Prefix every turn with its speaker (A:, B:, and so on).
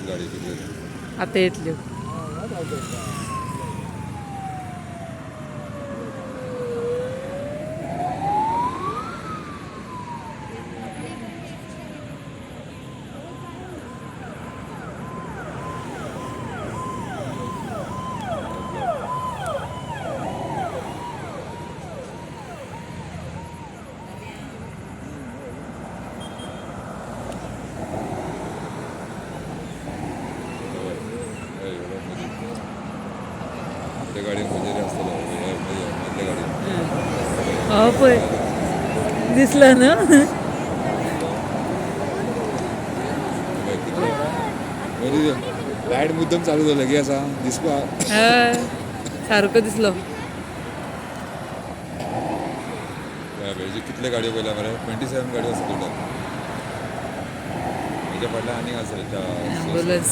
A: गाडी
B: आता येतले
A: गाडी म्हणजे असतं मधल्या गाडी
B: हो पण दिसलं ना
A: लाईट मुद्दम चालू झालं की असा दिसतो
B: सारखं दिसलं
A: कितले गाडयो पयल्या मरे 27 गाडयो आसा टोटल म्हज्या फाटल्यान आनीक आसा
B: ॲम्ब्युलन्स